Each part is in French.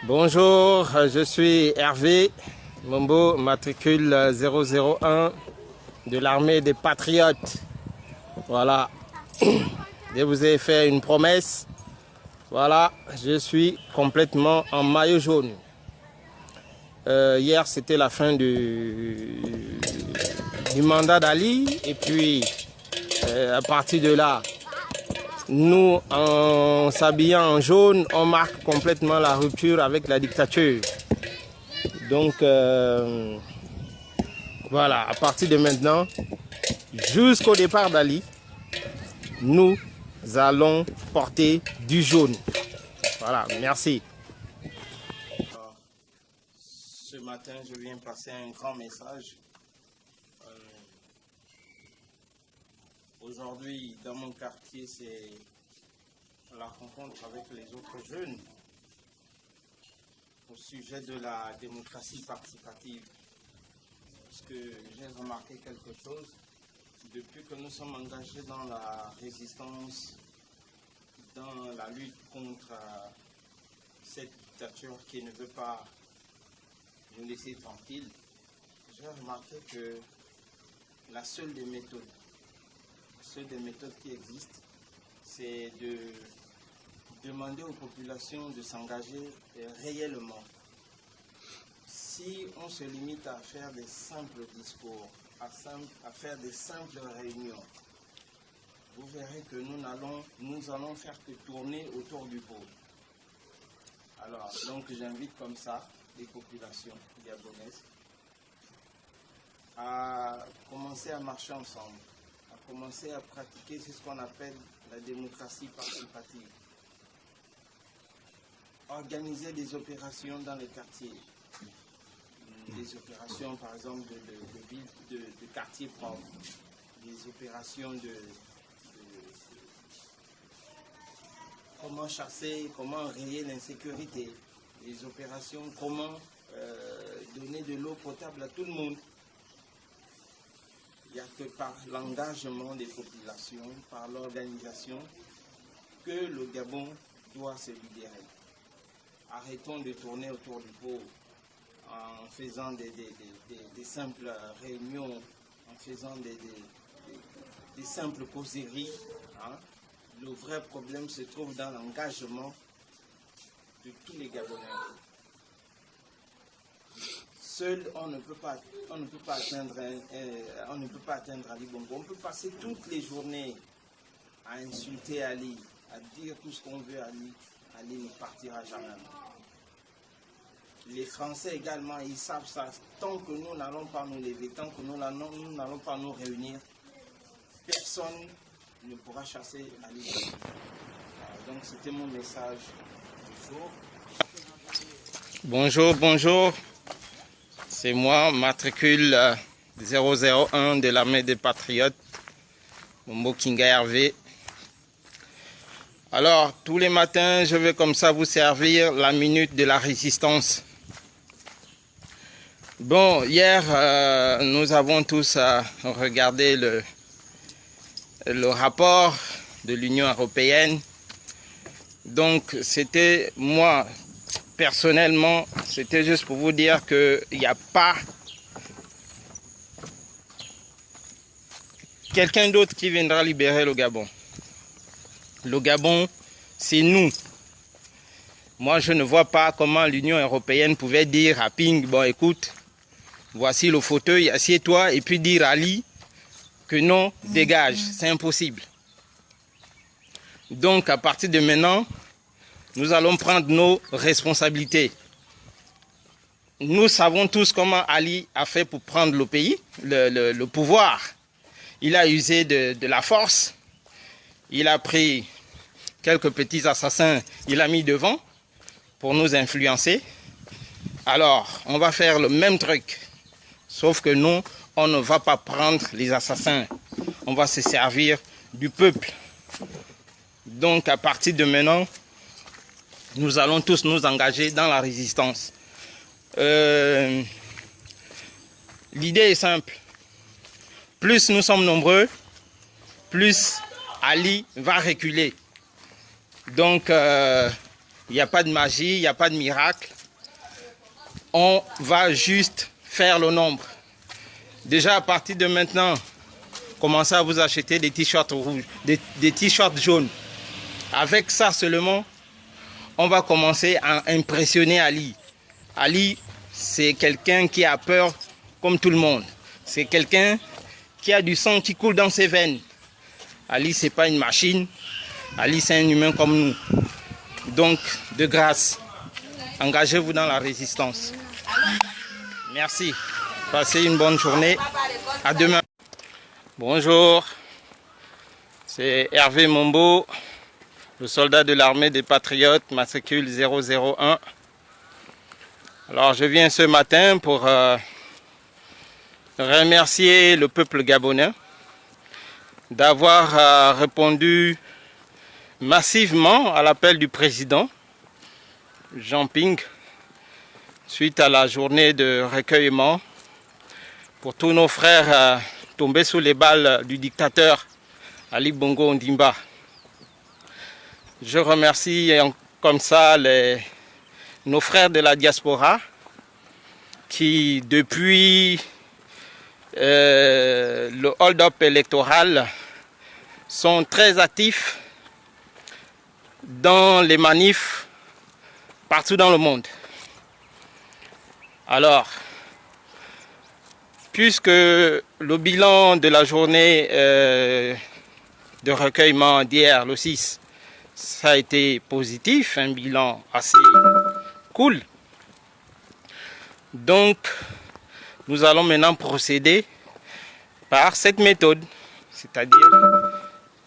Bonjour, je suis Hervé Mombo, matricule 001 de l'armée des Patriotes. Voilà, je vous ai fait une promesse. Voilà, je suis complètement en maillot jaune. Hier, c'était la fin du mandat d'Ali. Et puis, à partir de là, nous, en s'habillant en jaune, on marque complètement la rupture avec la dictature. Donc, voilà, à partir de maintenant, jusqu'au départ d'Ali, nous allons porter du jaune. Voilà, merci. Ce matin, je viens passer un grand message. Aujourd'hui, dans mon quartier, c'est la rencontre avec les autres jeunes au sujet de la démocratie participative. Parce que j'ai remarqué quelque chose, depuis que nous sommes engagés dans la résistance, dans la lutte contre cette dictature qui ne veut pas nous laisser tranquilles, j'ai remarqué que la seule des méthodes qui existent, c'est de demander aux populations de s'engager réellement. Si on se limite à faire des simples discours, à faire des simples réunions, vous verrez que nous allons faire que tourner autour du pot. Alors, donc j'invite comme ça les populations gabonaises à commencer à marcher ensemble, à commencer à pratiquer ce qu'on appelle la démocratie participative. Organiser des opérations dans les quartiers, des opérations par exemple de quartiers propres, des opérations de comment chasser, comment rayer l'insécurité, des opérations comment donner de l'eau potable à tout le monde. Il n'y a que par l'engagement des populations, par l'organisation, que le Gabon doit se libérer. Arrêtons de tourner autour du pot en faisant des simples réunions, en faisant des simples causeries. Hein. Le vrai problème se trouve dans l'engagement de tous les Gabonais. Seul, on ne peut pas atteindre Ali Bongo. On peut passer toutes les journées à insulter Ali, à dire tout ce qu'on veut à Ali. Ali ne partira jamais. Les Français également, ils savent ça. Tant que nous n'allons pas nous lever, tant que nous n'allons pas nous réunir, personne ne pourra chasser Ali Bongo. Donc c'était mon message du jour. Bonjour, bonjour. C'est moi, matricule 001 de l'armée des Patriotes, Mombo Kinga Hervé. Alors, tous les matins, je vais comme ça vous servir la minute de la résistance. Bon, hier, nous avons tous regardé le rapport de l'Union européenne. Donc, c'était moi, personnellement, c'était juste pour vous dire qu'il n'y a pas quelqu'un d'autre qui viendra libérer le Gabon. Le Gabon, c'est nous. Moi, je ne vois pas comment l'Union européenne pouvait dire à Ping, bon écoute, voici le fauteuil, assieds-toi, et puis dire à Ali que non, dégage, c'est impossible. Donc, à partir de maintenant, nous allons prendre nos responsabilités. Nous savons tous comment Ali a fait pour prendre le pays, le pouvoir. Il a usé de la force. Il a pris quelques petits assassins, il a mis devant pour nous influencer. Alors, on va faire le même truc. Sauf que nous, on ne va pas prendre les assassins. On va se servir du peuple. Donc, à partir de maintenant, nous allons tous nous engager dans la résistance. L'idée est simple. Plus nous sommes nombreux, plus Ali va reculer. Donc, Il n'y a pas de magie, il n'y a pas de miracle. On va juste faire le nombre. Déjà à partir de maintenant, commencez à vous acheter des t-shirts rouges, des t-shirts jaunes. Avec ça seulement, on va commencer à impressionner Ali. Ali, c'est quelqu'un qui a peur comme tout le monde. C'est quelqu'un qui a du sang qui coule dans ses veines. Ali, c'est pas une machine. Ali, c'est un humain comme nous. Donc, de grâce, engagez-vous dans la résistance. Merci. Passez une bonne journée. À demain. Bonjour. C'est Hervé Mombo, le soldat de l'armée des Patriotes, matricule 001. Alors, je viens ce matin pour remercier le peuple gabonais d'avoir répondu massivement à l'appel du président Jean Ping suite à la journée de recueillement pour tous nos frères tombés sous les balles du dictateur Ali Bongo Ondimba. Je remercie comme ça nos frères de la diaspora qui depuis le hold-up électoral sont très actifs dans les manifs partout dans le monde. Alors, puisque le bilan de la journée de recueillement d'hier, le 6, ça a été positif, un bilan assez cool. Donc, nous allons maintenant procéder par cette méthode, c'est-à-dire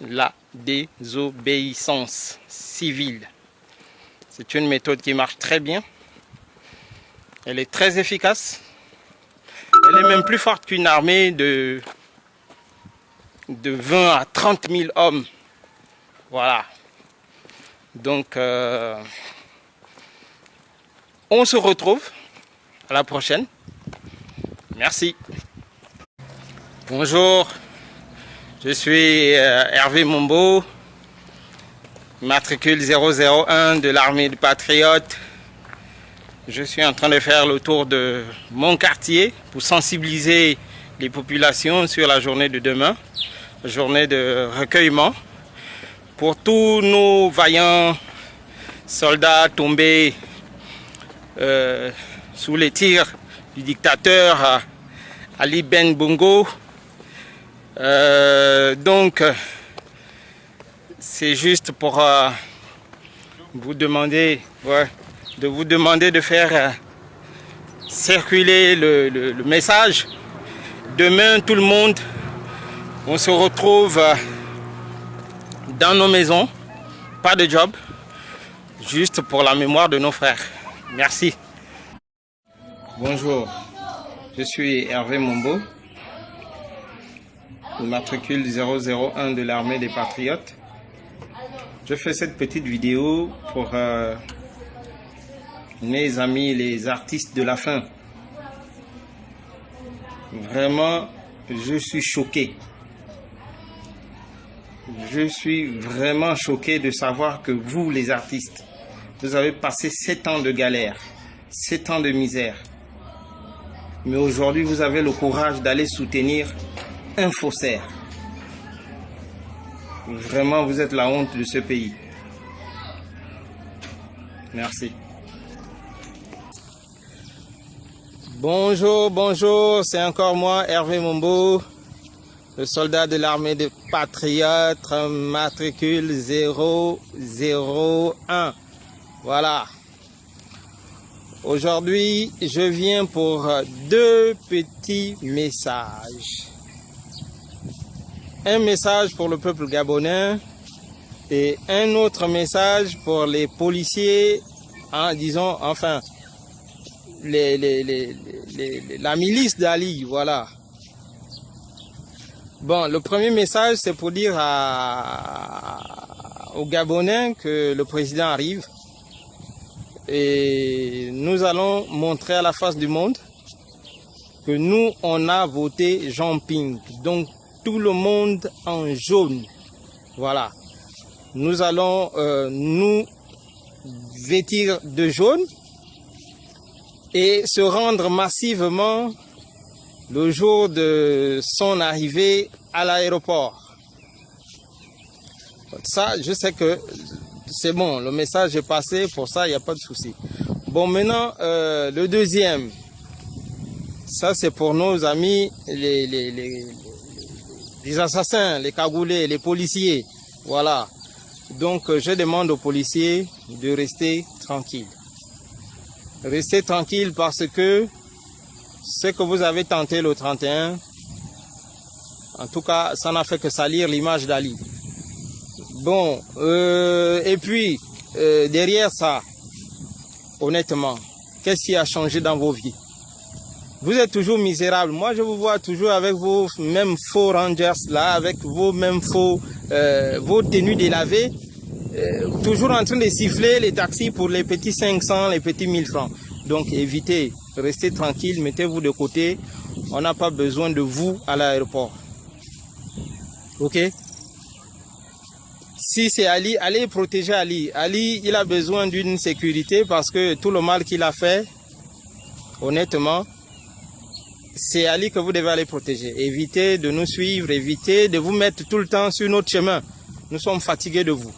la désobéissance civile. C'est une méthode qui marche très bien. Elle est très efficace. Elle est même plus forte qu'une armée de 20 à 30 000 hommes. Voilà. Donc, on se retrouve à la prochaine. Merci. Bonjour, je suis Hervé Mombo, matricule 001 de l'armée des Patriotes. Je suis en train de faire le tour de mon quartier pour sensibiliser les populations sur la journée de demain, journée de recueillement, pour tous nos vaillants soldats tombés sous les tirs du dictateur Ali Bongo. Donc, c'est juste pour vous demander, de faire circuler le message. Demain, tout le monde, on se retrouve dans nos maisons, pas de job, juste pour la mémoire de nos frères. Merci. Bonjour, je suis Hervé Mombo, matricule 001 de l'armée des Patriotes. Je fais cette petite vidéo pour mes amis les artistes de la faim. Vraiment, je suis choqué. Je suis vraiment choqué de savoir que vous, les artistes, vous avez passé 7 ans de galère, 7 ans de misère. Mais aujourd'hui, vous avez le courage d'aller soutenir un faussaire. Vraiment, vous êtes la honte de ce pays. Merci. Bonjour, bonjour, c'est encore moi, Hervé Mombo, le soldat de l'armée des Patriotes, matricule 001. Voilà. Aujourd'hui, je viens pour 2 petits messages. Un message pour le peuple gabonais et un autre message pour les policiers, disons, enfin, la milice d'Ali, voilà. Bon, le premier message, c'est pour dire aux Gabonais que le président arrive. Et nous allons montrer à la face du monde que nous, on a voté Jean Ping. Donc, tout le monde en jaune. Voilà. Nous allons nous vêtir de jaune et se rendre massivement le jour de son arrivée à l'aéroport. Ça, je sais que c'est bon, le message est passé, pour ça, il n'y a pas de souci. Bon, maintenant, le deuxième, ça c'est pour nos amis, les assassins, les cagoulés, les policiers. Voilà. Donc, je demande aux policiers de rester tranquilles. Restez tranquilles parce que ce que vous avez tenté le 31, en tout cas, ça n'a fait que salir l'image d'Ali. Bon, et puis, derrière ça, honnêtement, qu'est-ce qui a changé dans vos vies? Vous êtes toujours misérables. Moi, je vous vois toujours avec vos mêmes faux Rangers là, avec vos mêmes faux, vos tenues délavées, toujours en train de siffler les taxis pour les petits 500, les petits 1000 francs. Donc, évitez, restez tranquille, mettez-vous de côté. On n'a pas besoin de vous à l'aéroport. Ok? Si c'est Ali, allez protéger Ali. Ali, il a besoin d'une sécurité parce que tout le mal qu'il a fait, honnêtement, c'est Ali que vous devez aller protéger. Évitez de nous suivre, évitez de vous mettre tout le temps sur notre chemin. Nous sommes fatigués de vous.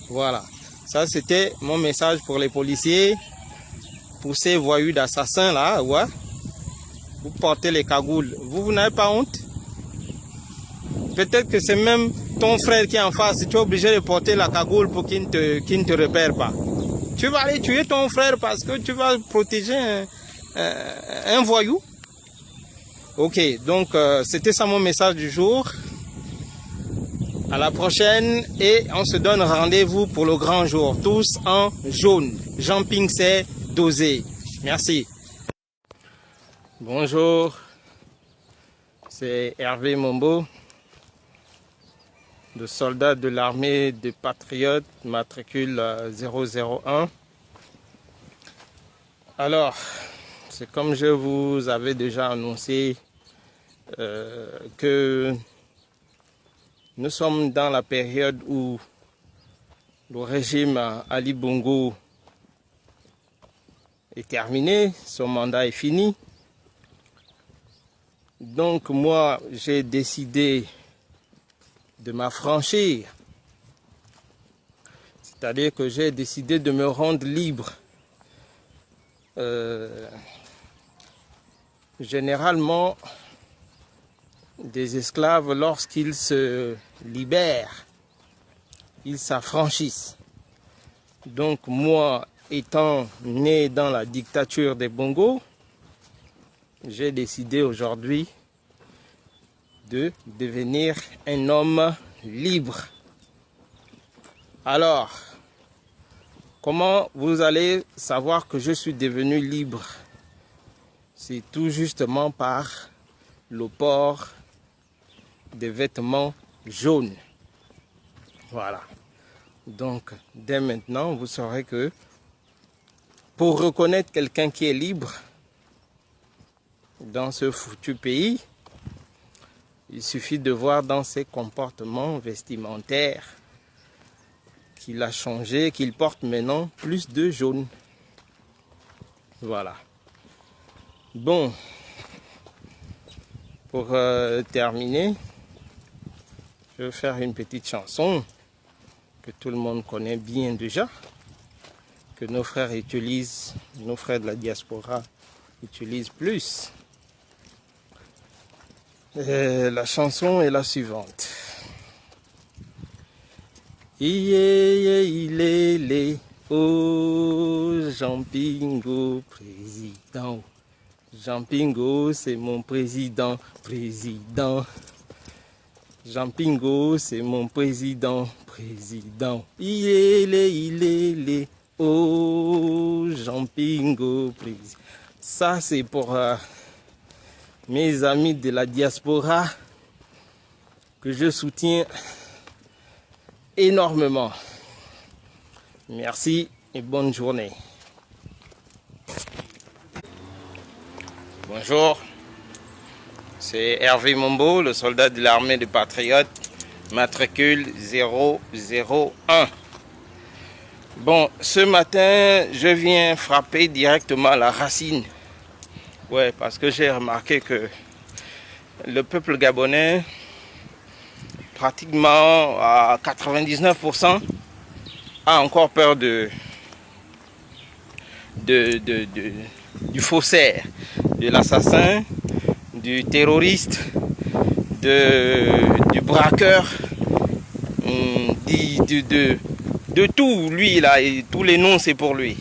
Voilà. Ça, c'était mon message pour les policiers, pour ces voyous d'assassins là. Ouais. Vous portez les cagoules. Vous n'avez pas honte? Peut-être que c'est même ton frère qui est en face. Tu es obligé de porter la cagoule pour qu'il ne te repère pas. Tu vas aller tuer ton frère parce que tu vas protéger un voyou. Ok, donc c'était ça mon message du jour. À la prochaine et on se donne rendez-vous pour le grand jour. Tous en jaune. Jean-Ping s'est dosé. Merci. Bonjour, c'est Hervé Mombo, le soldat de l'armée des Patriotes, matricule 001. Alors, c'est comme je vous avais déjà annoncé que nous sommes dans la période où le régime Ali Bongo est terminé, son mandat est fini. Donc moi, j'ai décidé de m'affranchir. C'est-à-dire que j'ai décidé de me rendre libre. Généralement, des esclaves, lorsqu'ils se libèrent, ils s'affranchissent. Donc moi, étant né dans la dictature des Bongo, j'ai décidé aujourd'hui de devenir un homme libre. Alors, comment vous allez savoir que je suis devenu libre? C'est tout justement par le port des vêtements jaunes. Voilà. Donc, dès maintenant, vous saurez que pour reconnaître quelqu'un qui est libre dans ce foutu pays, il suffit de voir dans ses comportements vestimentaires qu'il a changé, qu'il porte maintenant plus de jaune. Voilà. Bon, pour terminer, je vais faire une petite chanson que tout le monde connaît bien déjà, que nos frères utilisent, nos frères de la diaspora utilisent plus. La chanson est la suivante. Il oh Jean-Pingo président. Jean-Pingo c'est mon président, président. Jean-Pingo c'est mon président, président. Il oh Jean-Pingo président. Ça c'est pour mes amis de la diaspora que je soutiens énormément. Merci et bonne journée. Bonjour, c'est Hervé Mombo, le soldat de l'armée des Patriotes, matricule 001. Bon, ce matin, je viens frapper directement la racine. Ouais, parce que j'ai remarqué que le peuple gabonais, pratiquement à 99%, a encore peur du faussaire, de l'assassin, du terroriste, du braqueur, de tout. Lui, là, et tous les noms, c'est pour lui.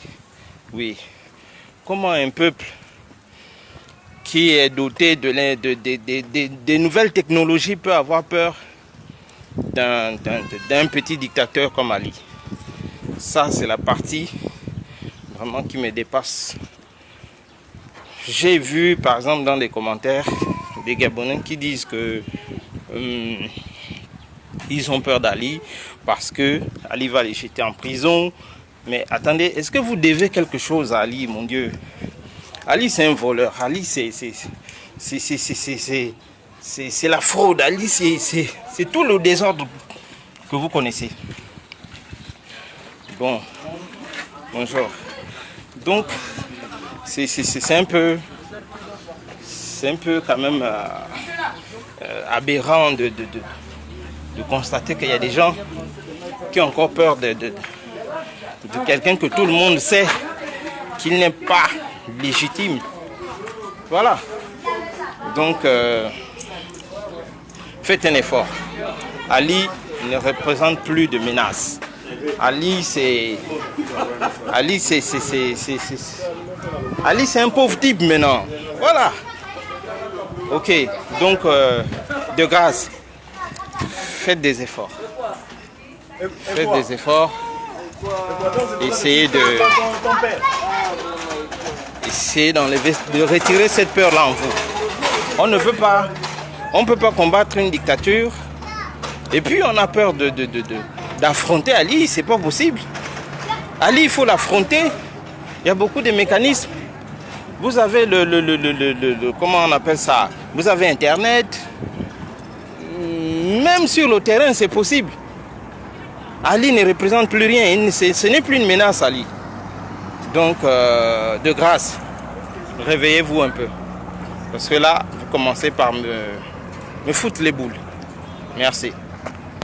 Oui. Comment un peuple qui est doté de nouvelles technologies peut avoir peur d'un petit dictateur comme Ali? Ça, c'est la partie vraiment qui me dépasse. J'ai vu, par exemple, dans les commentaires, des Gabonais qui disent que ils ont peur d'Ali parce que Ali va les jeter en prison. Mais attendez, est-ce que vous devez quelque chose à Ali, mon Dieu? Ali, c'est un voleur. Ali, c'est la fraude. Ali, c'est tout le désordre que vous connaissez. Bon, bonjour. Donc, c'est un peu quand même aberrant de constater qu'il y a des gens qui ont encore peur de quelqu'un que tout le monde sait qu'il n'est pas légitime. Voilà. Donc, faites un effort. Ali ne représente plus de menace. Ali, c'est un pauvre type maintenant. Voilà. Ok. Donc, de grâce, faites des efforts. Faites des efforts. Essayez de retirer cette peur-là en vous. On ne peut pas combattre une dictature et puis on a peur d'affronter Ali. C'est pas possible. Ali, il faut l'affronter. Il y a beaucoup de mécanismes. Vous avez comment on appelle ça? Vous avez Internet. Même sur le terrain, c'est possible. Ali ne représente plus rien. Ce n'est plus une menace, Ali. Donc, de grâce, réveillez-vous un peu. Parce que là, vous commencez par me foutre les boules. Merci.